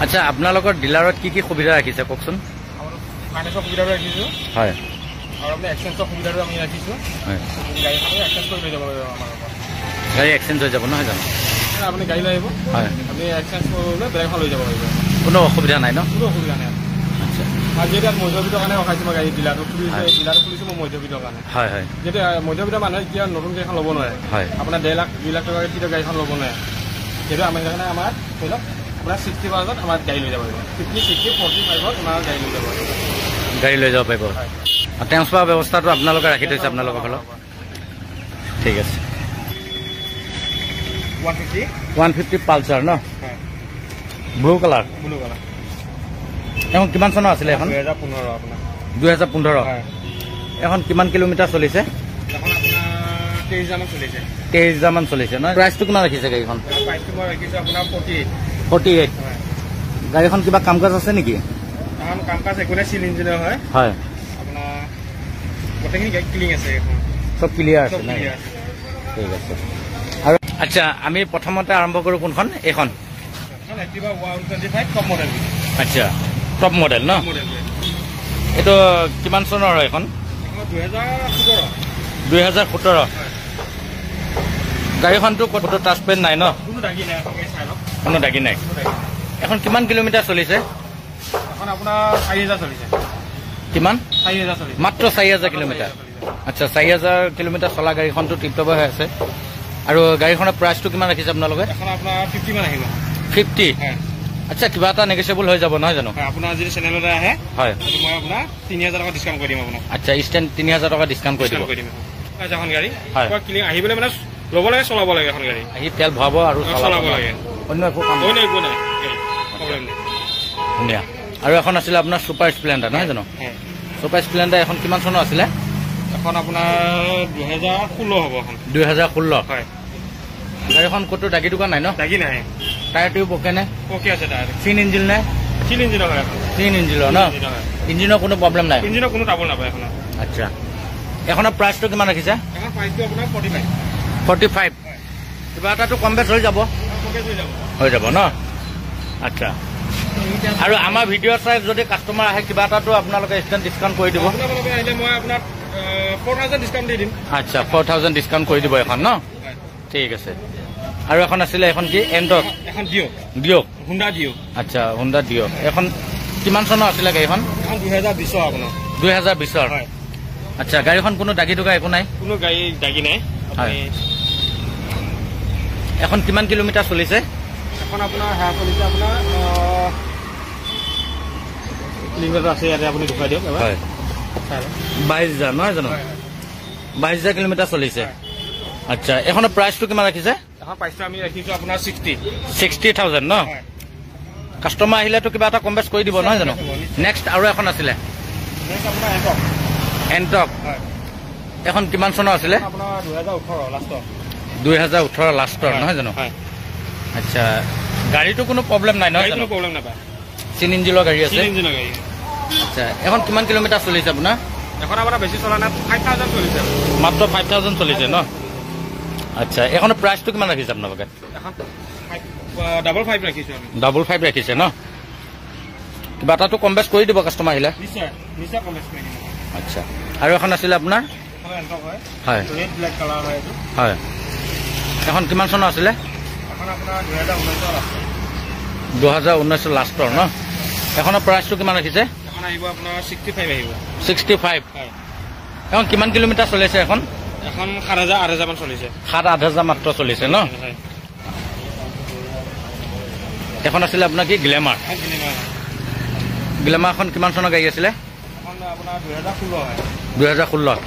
আচ্ছা আপোনালোকৰ ডিলাৰত কি কি সুবিধা ৰাখিছে কওকচোন? ফাইনেন্সৰ সুবিধা ৰাখিছোঁ, হয়, আৰু আপুনি এক্সচেঞ্জৰ সুবিধাটো আমি ৰাখিছোঁ। হয়, গাড়ীখন এক্সচেঞ্জ কৰি লৈ যাব পাৰিব আমাৰ পৰা। গাড়ী এক্সচেঞ্জ হৈ যাব নহয় জানো? আপুনি গাড়ী লৈ আহিব, হয়, আপুনি এক্সচেঞ্জ কৰিলে বেলেগ এখন লৈ যাব পাৰিব, কোনো অসুবিধা নাই ন? কোনো অসুবিধা নাই। আচ্ছা, আৰু যিহেতু ইয়াত মধ্যবিত্তৰ কাৰণে ৰখাইছোঁ মই গাড়ী ডিলাৰটো খুলিছোঁ মই মধ্যবিত্তৰ কাৰণে। হয় হয়, যিহেতু মধ্যবিত্তৰ মানুহে এতিয়া নতুন গাড়ীখন ল'ব নোৱাৰে, হয়, আপোনাৰ 1.5 লাখ 2 লাখ টকাৰ ভিতৰত গাড়ীখন ল'ব নোৱাৰে। সেইটো আমাৰ কাৰণে আমাৰ ধৰি লওক আপোনাৰ 60,000 আমাৰ গাড়ী লৈ যাব পাৰিব, 50, 60, 45 আমাৰ গাড়ী লৈ যাব পাৰিব, গাড়ী লৈ যাব পাৰিব। ট্ৰেন্সফাৰ ব্যৱস্থাটো আপোনালোকে ৰাখি থৈছে আপোনালোকৰ ফালৰ? ঠিক আছে। 150 পালচাৰ ন? Blue colour. Blue colour. এখন কিমান চনৰ আছিলে এখন? 2015 আপোনাৰ। 2015। এখন কিমান কিলোমিটাৰ চলিছে? এখন আপোনাৰ 23,000 চলিছে। 23,000 চলিছে ন? প্ৰাইচটো কিমান ৰাখিছে গাড়ীখন? প্ৰাইচটো মই ৰাখিছোঁ আপোনাৰ 48। 48। গাড়ীখন কিবা কাম কাজ আছে নেকি? এখন কাম কাজ একো নাই, চিল ইঞ্জিনৰ হয়। হয়, আপোনাৰ গোটেইখিনি গাড়ী ক্লিন আছে, এখন চব ক্লিয়াৰ আছে নাই? ঠিক আছে। আৰু আচ্ছা আমি প্ৰথমতে আৰম্ভ কৰোঁ কোনখন? এইখন এক্টিভা 125 টপ মডেল। আচ্ছা, টপ মডেল ন? এইটো কিমান চনৰ হয় এখন? 2017। গাড়ীখনটো ক'তো টাচ পেন নাই ন? কোনো দাগি নাই। এখন কিমান কিলোমিটাৰ চলিছে? এখন আপোনাৰ 4,000 চলিছে। কিমান? 4,000 চলিছে। মাত্ৰ 4,000 কিলোমিটাৰ। আচ্ছা, 4,000 কিলোমিটাৰ চলা গাড়ীখনটো টিপটপ হৈ আছে। আৰু গাড়ীখনৰ প্ৰাইচটো কিমান ৰাখিছে আপোনালোকে? এখন আপোনাৰ 50 মান আহিব। 50? আচ্ছা, কিবা এটা নেগেচিয়েবল হৈ যাব নহয় জানো? আপোনাৰ যদি চেনেলতে আহে, হয়, মই আপোনাৰ 3,000 টকা ডিছকাউণ্ট কৰি দিম আপোনাক। আচ্ছা, ইষ্টেণ্ট 3,000 টকা ডিছকাউণ্ট কৰি দিব। এখন গাড়ী আহি পেলাই মানে ল'ব লাগে, চলাব লাগে এখন গাড়ী। আহি তেল ভৰাব আৰু চলাব লাগে, অন্য একো কাম একো নাই, প্ৰব্লেম নাই। ধুনীয়া। আৰু এখন আছিলে আপোনাৰ ছুপাৰ স্প্লেণ্ডাৰ নহয় জানো? ছুপাৰ স্প্লেণ্ডাৰ এখন কিমান চনৰ আছিলে? এখন আপোনাৰ 2016 হ'ব এখন। 2016? হয়। গাড়ীখন ক'তো দাগি দোকান নাই ন? দাগি নাই। টায়াৰ টিউব অ'কে নে? অ'কে আছে টায়াৰ। চিন ইঞ্জিন নে? চিন ইঞ্জিনৰ হয় এখন। চিন ইঞ্জিনৰ ন? ইঞ্জিনৰ কোনো প্ৰব্লেম নাই? ইঞ্জিনৰ কোনো ট্ৰাবল নাপায় এখন। আচ্ছা, এখনৰ প্ৰাইচটো কিমান ৰাখিছে? এখন প্ৰাইচটো আপোনাৰ 45। 45? কিবা এটাতো কম বেছ হৈ যাব? হৈ যাব ন? আচ্ছা, আৰু আমাৰ ভিডিঅ' চাই যদি কাষ্টমাৰ আহে কিবা এটাতো আপোনালোকে ইনষ্টেণ্ট ডিছকাউণ্ট কৰি দিব? আপোনালোকে আহিলে মই আপোনাক 4,000 ডিছকাউণ্ট দি দিম। আচ্ছা, 4,000 ডিছকাউণ্ট কৰি দিব এখন ন? ঠিক আছে। আৰু এখন আছিলে এখন কি? এণ্টক? এখন ডিঅ'। ডিঅ'? Honda Dio'. আচ্ছা, হুণ্ডা ডিঅ'। এখন কিমান চনৰ আছিলে গাড়ীখন? এখন 2020 আপোনাৰ। 2020? আচ্ছা, গাড়ীখন কোনো দাগি টুকা একো নাই? কোনো গাড়ী দাগি নাই। এখন কিমান কিলোমিটাৰ চলিছে? এখন আপোনাৰ চলিছে আপোনাৰ কিলোমিটাৰ আছে, ইয়াতে আপুনি দেখুৱাই দিয়ক। হয়, 22,000 নহয় জানো? 22,000 কিলোমিটাৰ চলিছে। আচ্ছা, এখনৰ প্ৰাইচটো কিমান ৰাখিছে? এখন প্ৰাইচটো আমি ৰাখিছোঁ আপোনাৰ 60,000 ন? কাষ্টমাৰ আহিলেতো কিবা এটা কম বেছ কৰি দিব নহয় জানো? নেক্সট আৰু এখন আছিলে এণ্টক। এখন কিমান চনৰ আছিলে? 2018 লাষ্টৰ নহয় জানো? আচ্ছা, গাড়ীটো কোনো প্ৰব্লেম নাই নহয় জানো? প্ৰব্লেম নাপায়। চিন ইঞ্জিনৰ গাড়ী আছে? আচ্ছা, এখন কিমান কিলোমিটাৰ চলিছে আপোনাৰ? এখন আপোনাৰ বেছি চলা নাই, 5,000 চলিছে। মাত্ৰ 5,000 চলিছে ন? আচ্ছা, এখনৰ প্ৰাইচটো কিমান ৰাখিছে আপোনালোকে? এখন 5,500 ৰাখিছোঁ আমি। 5,500 ৰাখিছে ন? কিবা এটাতো কম বেছ কৰি দিব কাষ্টমাৰ আহিলে? নিশ্চয় নিশ্চয় কম বেছ কৰি দিম। আচ্ছা, আৰু এখন আছিলে আপোনাৰ? হয়, ৰেড ব্লেক কালাৰ হয় এইটো। হয়, এখন কিমান চনৰ আছিলে? এখন আপোনাৰ 2019 লাষ্টৰ ন? এখনৰ প্ৰাইচটো কিমান ৰাখিছে? এখন আহিব আপোনাৰ 65 আহিব। 65? এখন কিমান কিলোমিটাৰ চলিছে এখন? এখন 7,000 8,000 মান চলিছে। 7-8,000 মাত্ৰ চলিছে ন? এখন আছিলে আপোনাৰ কি? গ্লেমাৰ? গ্লেমাৰখন কিমান চনৰ গাড়ী আছিলে? এখন আপোনাৰ 2016 হয়। 2016?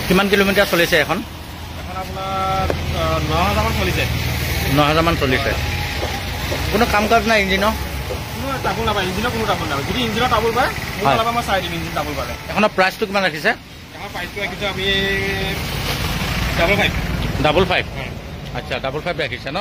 কিমান কিলোমিটাৰ চলিছে এখন? এখন আপোনাৰ 9,000 মান চলিছে। 9,000 মান চলিছে। কোনো কাম কাজ নাই ইঞ্জিনৰ? কোনো ট্ৰাবল নাপায়, ইঞ্জিনৰ কোনো ট্ৰাবল নাপায়। যদি ইঞ্জিনৰ ট্ৰাবল পায় মই চাই দিম ইঞ্জিন ট্ৰাবল পালে। এখনৰ প্ৰাইচটো কিমান ৰাখিছে? এখন প্ৰাইচটো ৰাখিছোঁ আমি 5,500। 5,500? আচ্ছা, 5,500 ৰাখিছে ন?